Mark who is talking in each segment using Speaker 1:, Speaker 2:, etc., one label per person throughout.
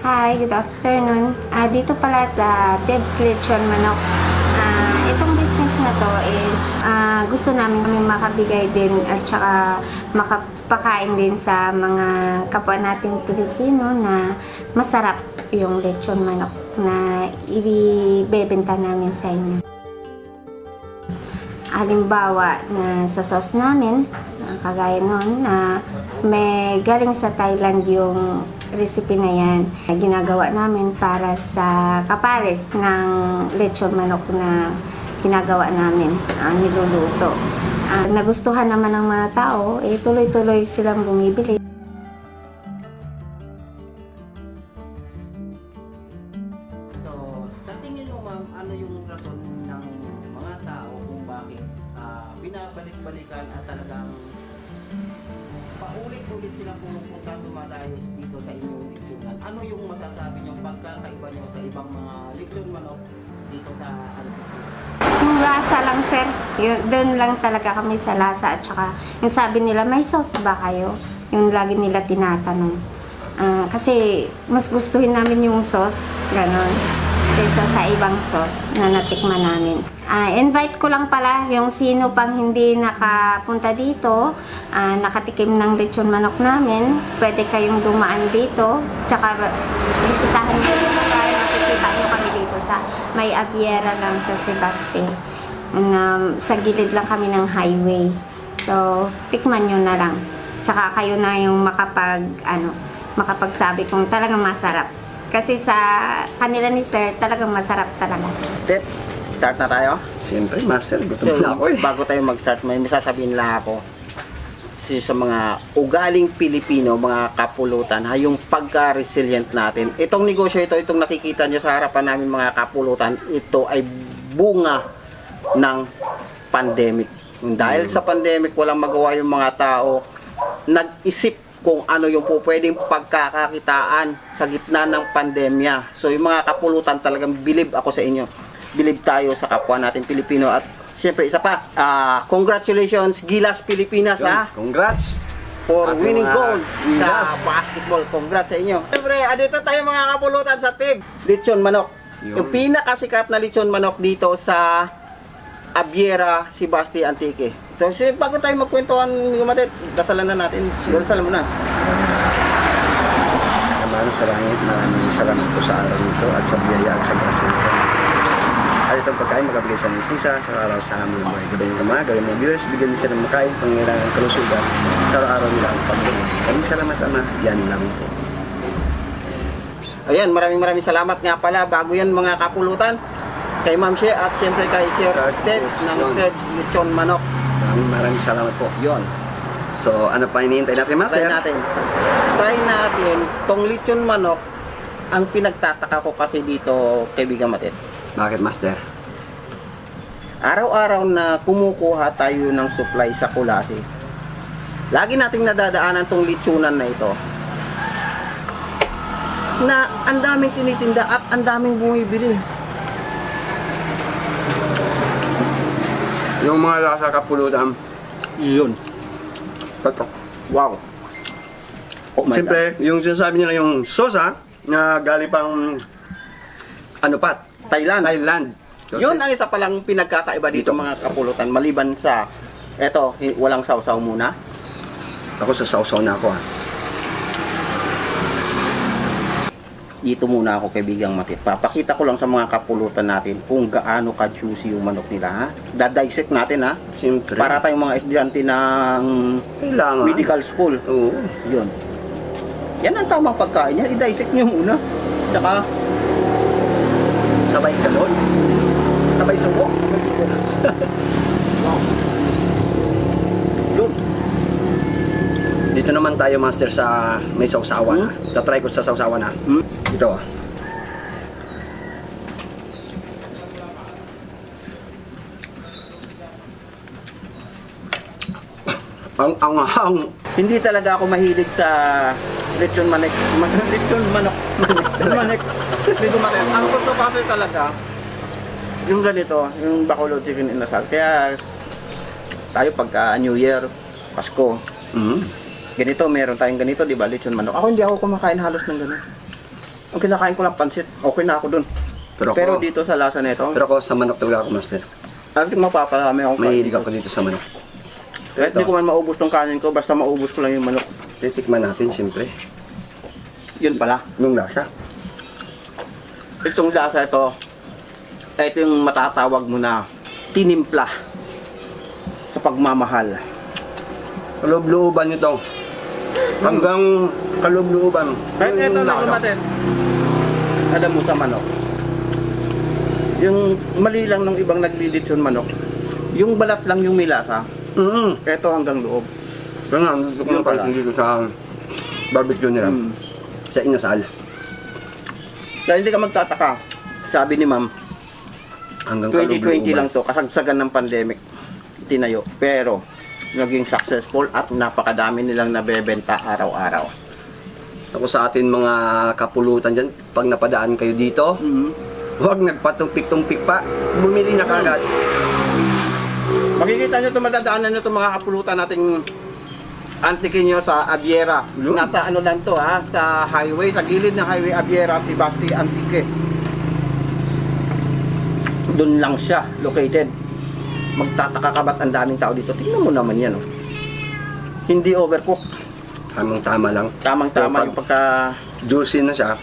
Speaker 1: Hi, good afternoon. Dito pala sa Deb's Lechon Manok. Itong business na to is gusto namin makabigay din at saka makapakain din sa mga kapwa nating Pilipino na masarap yung lechon manok na ibebenta namin sa inyo. Halimbawa na sa sauce namin, kagaya nun na may galing sa Thailand yung recipe na yan. Ginagawa namin para sa kapares ng lechon manok na ginagawa namin, niluluto. Nagustuhan naman ng mga tao, tuloy-tuloy silang bumibili.
Speaker 2: So, sa tingin mo ma'am, ano yung rason ng mga tao kung bakit binabalik-balikan at talagang paulit-ulit silang pumupunta dumadayo dito sa inyong lechonan? Ano yung masasabi nyo pagkakaiba nyo sa ibang mga lechon manok dito sa RPP?
Speaker 1: Yung lasa lang, sir. Doon lang talaga kami sa lasa. At saka, yung sabi nila, may sauce ba kayo? Yung lagi nila tinatanong. Kasi, mas gustuhin namin yung sauce. Ganon. Kaysa sa ibang sauce na natikman namin. Invite ko lang pala yung sino pang hindi nakapunta dito, nakatikim ng lechon manok namin. Pwede kayong dumaan dito. Tsaka, bisitahan nyo dito tayo. Makikita nyo kami dito sa may Aviera lang sa Sebaste. Sa gilid lang kami ng highway. So, tikman nyo na lang. Tsaka kayo na yung makapagsabi kung talagang masarap. Kasi sa kanila ni Sir, talagang masarap talaga.
Speaker 2: Start na tayo?
Speaker 3: Siyempre, master, gutom
Speaker 2: So,
Speaker 3: na ako eh.
Speaker 2: bago tayo mag-start, may sasabihin lang ako. Sa mga ugaling Pilipino, mga kapulutan, yung pagka-resilient natin. Itong negosyo ito, itong nakikita nyo sa harapan namin mga kapulutan, ito ay bunga ng pandemic. Dahil sa pandemic, walang magawa yung mga tao, nag-isip kung ano yung pwedeng pagkakakitaan sa gitna ng pandemya. So yung mga kapulutan, talagang believe ako sa inyo. Believe tayo sa kapwa natin Pilipino. At siyempre isa pa, congratulations Gilas Pilipinas
Speaker 3: Congrats!
Speaker 2: for
Speaker 3: Ating
Speaker 2: winning
Speaker 3: mga
Speaker 2: gold sa
Speaker 3: Gilas.
Speaker 2: basketball. Congrats sa inyo. Siyempre, dito tayo mga kapulutan sa team lechon manok.
Speaker 3: Yun.
Speaker 2: Yung pinakasikat na lechon manok dito sa Aviera, Sebaste, Antique. So, bago tayo magkwentuhan, gumatit, dasalan na natin. Dasalan mo na.
Speaker 3: Kamano sa langit, maraming salamat po sa araw nito at sa biyaya at sa grasya nito. At itong pagkain magabigay sa misisa sa araw sa aming buhay. Gawin ng mga gawin ng viewers, bigyan niyo sila ng makain, pangailangan kalusugan sa araw nila ang pagkain. Maraming salamat, Ama. Yan lang po.
Speaker 2: Ayan, maraming salamat nga pala. Bago yan mga kapulutan, kay Ma'am She at siyempre kay Sir Debs ng Debs Lechon Manok.
Speaker 3: Maraming salamat po.
Speaker 2: Yon.
Speaker 3: So, ano pa hinihintay natin, Master?
Speaker 2: Try natin tong lechon manok. Ang pinagtataka ko kasi dito, kaibigan Matit.
Speaker 3: Bakit, Master?
Speaker 2: Araw-araw na kumukuha tayo ng supply sa Kulasi. Lagi nating nadadaanan tong lechonan na ito. Na ang daming tinitinda at ang daming bumibili.
Speaker 3: Yung mga lasa kapulutan,
Speaker 2: Yun.
Speaker 3: patok.
Speaker 2: Wow. Oh my
Speaker 3: Siyempre, yung sinasabi nila yung sosa na galing pang ano pa?
Speaker 2: God. Thailand.
Speaker 3: So,
Speaker 2: Yun ang isa palang pinagkakaiba dito mga kapulutan. Maliban sa, eto, walang sausaw muna.
Speaker 3: ako sa sausaw na ako.
Speaker 2: Dito muna ako kaibigang Matit. Papakita ko lang sa mga kapulutan natin kung gaano ka-juicy yung manok nila. Ha? Dadissect natin ha.
Speaker 3: Siyempre.
Speaker 2: Para tayong mga estudyante ng
Speaker 3: Kailangan.
Speaker 2: medical school.
Speaker 3: Oo.
Speaker 2: Yun. Yan ang tamang pagkain yan. I-dissect nyo muna. Tsaka
Speaker 3: Sabay galon.
Speaker 2: sabay suko. Yun.
Speaker 3: Dito naman tayo, Master, sa may sausawan. Tatry ko sa sausawan na. Ito. Ang
Speaker 2: Hindi talaga ako mahilig sa lechon manok. Lechon manok. Manik. Dito Matit. Ang gusto ko kasi talaga yung ganito, yung Bacolod chicken inasal. Kaya tayo pagka New Year, Pasko, ganito, meron tayong ganito, di ba, lechon manok. Ako hindi ako kumakain halos ng ganito. Ang kinakain ko lang pansit, okay na ako dun. Pero dito sa lasa nito,
Speaker 3: Pero ako sa manok talaga ako, master.
Speaker 2: I think mapaparami akong kain.
Speaker 3: Mahilig ako dito sa manok.
Speaker 2: Kahit hindi ko man maubos tong kanin ko, basta maubos ko lang yung manok.
Speaker 3: Titikman natin, siyempre.
Speaker 2: Yun pala.
Speaker 3: Nung lasa.
Speaker 2: Itong lasa ito yung matatawag mo na tinimpla sa pagmamahal.
Speaker 3: Kaloob-looban nito. Hanggang kaloob-looban.
Speaker 2: Kahit ito na kumatin. Alam mo sa manok. Yung mali lang ng ibang naglilitsyon manok. Yung balat lang yung may lasa. Ito hanggang loob.
Speaker 3: Kaya nga, gusto ko
Speaker 2: Yun
Speaker 3: na parang
Speaker 2: pala.
Speaker 3: dito sa barbecue nila. Sa inasal.
Speaker 2: Dahil hindi ka magtataka. Sabi ni ma'am,
Speaker 3: Hanggang
Speaker 2: 2020
Speaker 3: kaloob-looban.
Speaker 2: lang to, kasagsagan ng pandemic, tinayo. Pero, naging successful at napakadami nilang nabebenta araw-araw.
Speaker 3: Ako sa atin mga kapulutan dyan, pag napadaan kayo dito, huwag nagpatumpik-tumpik pa. Bumili na kagad.
Speaker 2: Makikita nyo ito, madadaanan nyo ito mga kapulutan nating antikin nyo sa Aviera.
Speaker 3: Yun.
Speaker 2: Nasa ano lang to ha, sa highway, sa gilid ng highway Aviera, si Basti Antique. Doon lang siya located. Magtataka ka ba't ang daming tao dito? Tingnan mo naman yan. Oh. Hindi overcook.
Speaker 3: Tamang-tama lang.
Speaker 2: Tamang-tama
Speaker 3: Pero
Speaker 2: yung pagka...
Speaker 3: juicy na siya.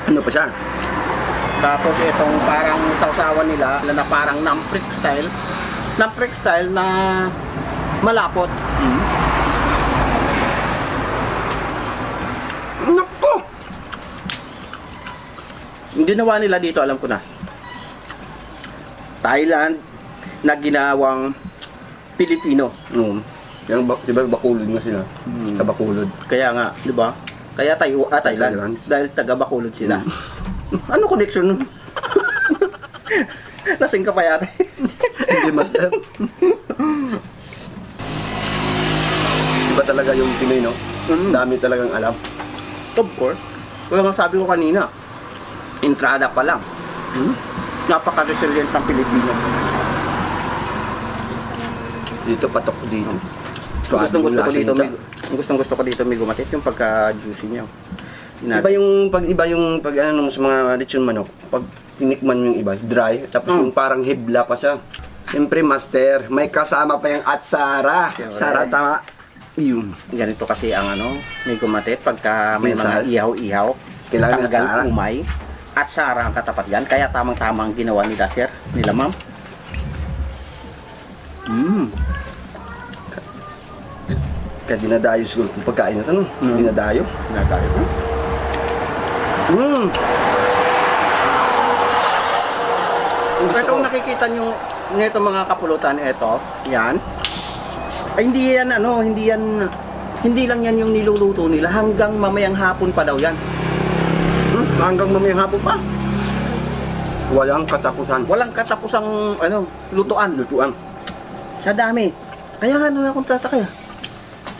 Speaker 3: Ano pa siya?
Speaker 2: Tapos itong parang sausawan nila na parang namprik style. Namprik style na malapot.
Speaker 3: Naku!
Speaker 2: Yung ginawa nila dito, alam ko na. Thailand na ginawang Pilipino.
Speaker 3: Yung diba Bakulod nga sila? Sa Bakulod.
Speaker 2: Kaya nga, di ba? Kaya Thailand.
Speaker 3: Thailand.
Speaker 2: Dahil taga Bacolod sila. Ano connection nun? Lasing ka pa yata.
Speaker 3: Hindi master. Iba talaga yung Pinoy, no? Dami talagang alam.
Speaker 2: Of course. Kaya nga sabi ko kanina, entrada pa lang. Napaka-resilient ng Pilipino.
Speaker 3: Dito, patok ko dito.
Speaker 2: Gustong gusto ko
Speaker 3: Lasa
Speaker 2: dito,
Speaker 3: niya.
Speaker 2: gusto ko dito may gumatit yung pagka-juicy niya.
Speaker 3: Iba yung pag ano sa mga lechon manok, pag tinikman mo yung iba, dry, tapos yung parang hibla pa siya. Siyempre, master, may kasama pa yung atsara.
Speaker 2: Siyempre.
Speaker 3: Sara, tama. Yun.
Speaker 2: Ganito kasi ang ano, may gumatit pagka may mga
Speaker 3: Minsan.
Speaker 2: ihaw-ihaw,
Speaker 3: Kailangan may
Speaker 2: tanggal,
Speaker 3: atsara.
Speaker 2: umay, at sara ang katapat yan. Kaya tamang-tama ang ginawa nila sir, nila ma'am.
Speaker 3: Kaya dinadayo siguro kung pagkain na ito, no? Dinadayo.
Speaker 2: Nagaya ko. Itong nakikita nyo nito mga kapulutan, ito, yan. Ay hindi yan ano, hindi lang yan yung niluluto nila, hanggang mamayang hapon pa daw yan.
Speaker 3: Hanggang mamayang hapon pa. Walang katapusan.
Speaker 2: Walang katapusang ano, lutuan.
Speaker 3: Lutuan.
Speaker 2: Sa dami. Kaya nga na akong tataka.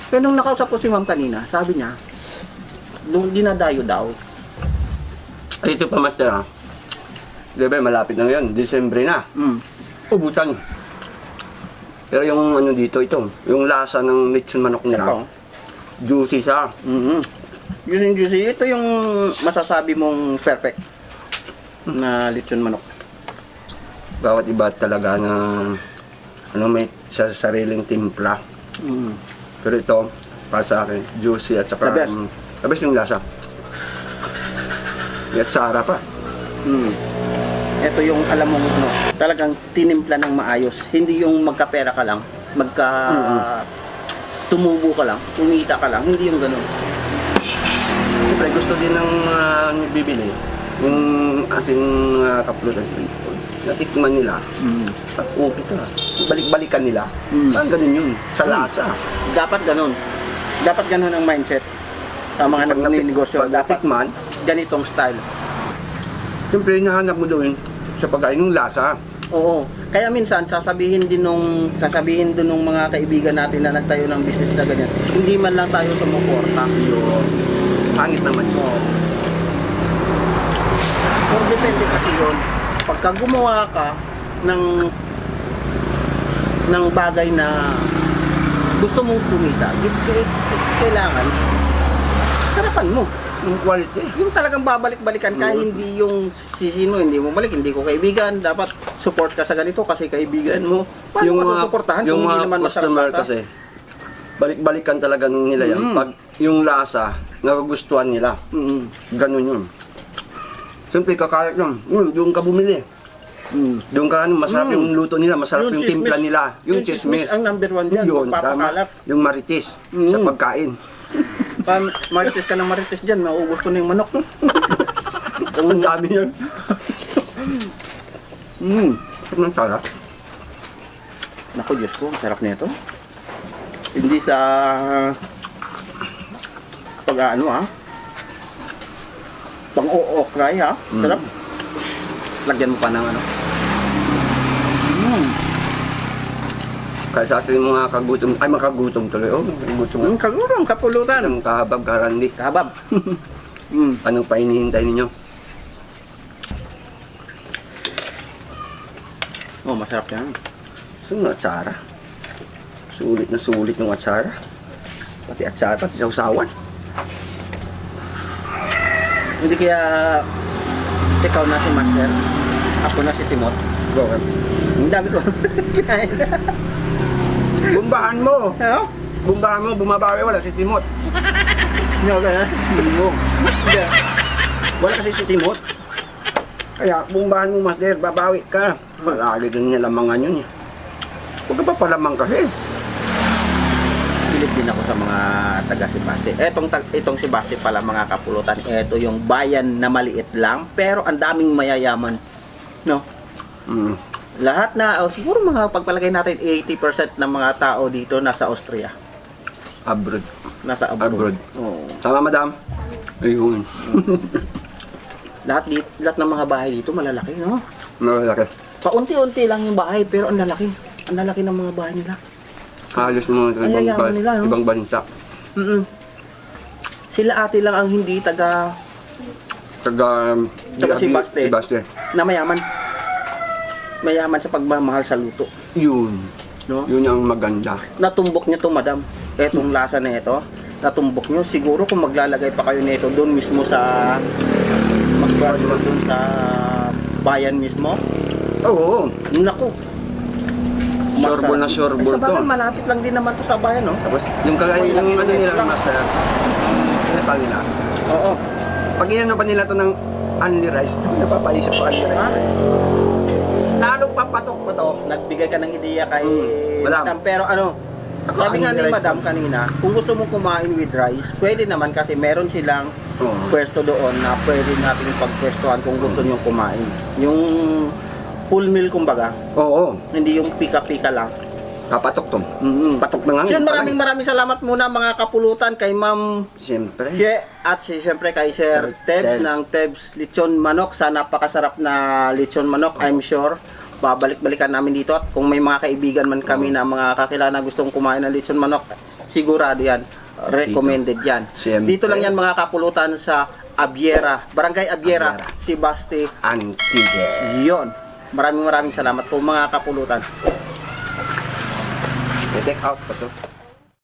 Speaker 2: Pero nung nakausap ko si ma'am kanina, sabi niya, nung dinadayo daw,
Speaker 3: Ay, ito pa, master, ha? Diba, malapit na ngayon. Disyembre na. Ubusan. Pero yung ano dito, ito, yung lasa ng lechon manok nila,
Speaker 2: ito.
Speaker 3: juicy siya.
Speaker 2: Yun yung juicy. Ito yung masasabi mong perfect na lechon manok.
Speaker 3: Bawat iba talaga na ano, may sa sariling timpla. Pero ito, para sa akin, juicy at saka
Speaker 2: The best.
Speaker 3: The best yung lasa. May atsara pa.
Speaker 2: Ito yung alam mo no, talagang tinimpla ng maayos. Hindi yung magkapera ka lang, tumubo ka lang, kumita ka lang, hindi yung ganun.
Speaker 3: Siyempre, gusto din ng bibili. Yung ating kapulutan sa Bicol. Natikman nila. At ito balik-balikan nila. Parang ganun yun. Sa lasa.
Speaker 2: Dapat ganun. Dapat ganun ang mindset sa mga nagninegosyo.
Speaker 3: Pag
Speaker 2: Dapat
Speaker 3: natikman,
Speaker 2: ganitong style.
Speaker 3: siyempre, hinahanap mo doon sa pagkain ng lasa.
Speaker 2: Oo. Kaya minsan sasabihin din nung mga kaibigan natin na nagtayo ng business na ganyan, hindi man lang tayo sumuporta.
Speaker 3: Yun. Pangit naman yun.
Speaker 2: Oo. Pero depende kasi yun. Pagka gumawa ka ng bagay na gusto mong kumita, kailangan sarapan mo.
Speaker 3: Yung quality.
Speaker 2: Yung talagang babalik-balikan ka, hindi yung sisino, hindi mo balik, hindi ko kaibigan, dapat support ka sa ganito kasi kaibigan mo. Paano
Speaker 3: Yung
Speaker 2: ka
Speaker 3: mga,
Speaker 2: susuportahan
Speaker 3: yung
Speaker 2: kung hindi
Speaker 3: mga
Speaker 2: naman masarap
Speaker 3: customer
Speaker 2: ka?
Speaker 3: kasi, balik-balikan talaga nila yan. Pag yung lasa, nagugustuhan nila.
Speaker 2: Mm.
Speaker 3: Ganun yun. Siyempre, kakalat yun. Doon ka bumili. Doon ka masarap yung luto nila, masarap yung timpla
Speaker 2: chismis.
Speaker 3: nila. Yung chismis.
Speaker 2: Ang number one dyan,
Speaker 3: Yun, tama.
Speaker 2: magpapakalat.
Speaker 3: Yung maritis sa pagkain.
Speaker 2: Marites ka ng marites dyan, maubos ko na yung manok.
Speaker 3: Ang dami yan. Ang sarap.
Speaker 2: Naku, Diyos ko, ang sarap nito. Hindi sa pag-ano pang-o-okray sarap. Lagyan mo pa ng ano.
Speaker 3: Kaya sa ating mga kagutom, ay makagutom tuloy. Oh, kagutom.
Speaker 2: Kagurong, kapulutan.
Speaker 3: Ang kahabab, karandi.
Speaker 2: Kabab.
Speaker 3: Anong pa hinihintay ninyo?
Speaker 2: Oh, masarap yan.
Speaker 3: So, yung atsara. Sulit na sulit yung atsara. Pati atsara, pati sausawan.
Speaker 2: Hindi kaya ikaw na si Master, ako na si Timot.
Speaker 3: Bakit?
Speaker 2: Ang dami ko. Kinain na.
Speaker 3: Bumbahan mo!
Speaker 2: Ano?
Speaker 3: Bumbahan mo, bumabawi, wala si Timot.
Speaker 2: Hindi ka na.
Speaker 3: Hindi. Wala kasi si Timot. Kaya bumbahan mo, Master, babawi ka. Malagi din niya lamangan yun. Huwag ka pa palamang kasi.
Speaker 2: Pilit din ako sa mga taga Sebaste. Itong Sebaste pala mga kapulutan. Ito yung bayan na maliit lang pero ang daming mayayaman. No? Lahat na, siguro mga pagpalagay natin 80% ng mga tao dito nasa Austria.
Speaker 3: Abroad.
Speaker 2: Nasa abroad.
Speaker 3: Abroad.
Speaker 2: Oo.
Speaker 3: Tama, madam? Ayun.
Speaker 2: Lahat ng mga bahay dito malalaki, no?
Speaker 3: Malaki.
Speaker 2: Paunti-unti lang yung bahay pero ang lalaki. Ang lalaki ng mga bahay nila.
Speaker 3: Halos mga
Speaker 2: Ang yayaman nila, no?
Speaker 3: ibang bansa.
Speaker 2: Sila ate lang ang hindi taga
Speaker 3: Taga
Speaker 2: Sebaste.
Speaker 3: Sebaste.
Speaker 2: na mayaman. Mayaman sa pagmamahal sa luto.
Speaker 3: Yun.
Speaker 2: No?
Speaker 3: Yun ang maganda.
Speaker 2: Natumbok niyo to, madam. Etong lasa na ito, natumbok niyo. Siguro kung maglalagay pa kayo nito doon mismo sa doon sa bayan mismo.
Speaker 3: Oo.
Speaker 2: Naku.
Speaker 3: Sorbo na sorbo
Speaker 2: Sa bagay,
Speaker 3: to.
Speaker 2: malapit lang din naman to sa bayan, no?
Speaker 3: Tapos yung kagaya yung ano nila,
Speaker 2: lang.
Speaker 3: master. Kinasal nila.
Speaker 2: Oo.
Speaker 3: Pag inano pa nila to ng only rice, napapaisip pa only rice.
Speaker 2: Ha?
Speaker 3: Lalong papatok pa to.
Speaker 2: Nagbigay ka ng ideya kay
Speaker 3: Madam.
Speaker 2: madam. Pero ano, sabi nga
Speaker 3: only
Speaker 2: ni
Speaker 3: rice
Speaker 2: madam
Speaker 3: lang.
Speaker 2: kanina, kung gusto mong kumain with rice, pwede naman kasi meron silang
Speaker 3: Oo.
Speaker 2: pwesto doon na pwede natin pagpwestuhan kung gusto nyo kumain. Yung full meal kumbaga,
Speaker 3: Oo.
Speaker 2: hindi yung pika-pika lang.
Speaker 3: Kapatok to. Patok na nga.
Speaker 2: Yun, maraming salamat muna mga kapulutan kay Ma'am
Speaker 3: Siyempre.
Speaker 2: Che at siyempre kay Sir
Speaker 3: Sir
Speaker 2: Tebs
Speaker 3: Tebs.
Speaker 2: ng Tebs Lechon Manok. Sa napakasarap na lechon manok, I'm sure babalik-balikan namin dito at kung may mga kaibigan man kami na mga kakilala gustong kumain ng lechon manok, sigurado yan. Recommended yan.
Speaker 3: Siyempre.
Speaker 2: Dito lang yan mga kapulutan sa Abiera, Barangay Abiera, Sebaste.
Speaker 3: Antique.
Speaker 2: Yon. Maraming salamat po mga kapulutan.
Speaker 3: Take out pa to.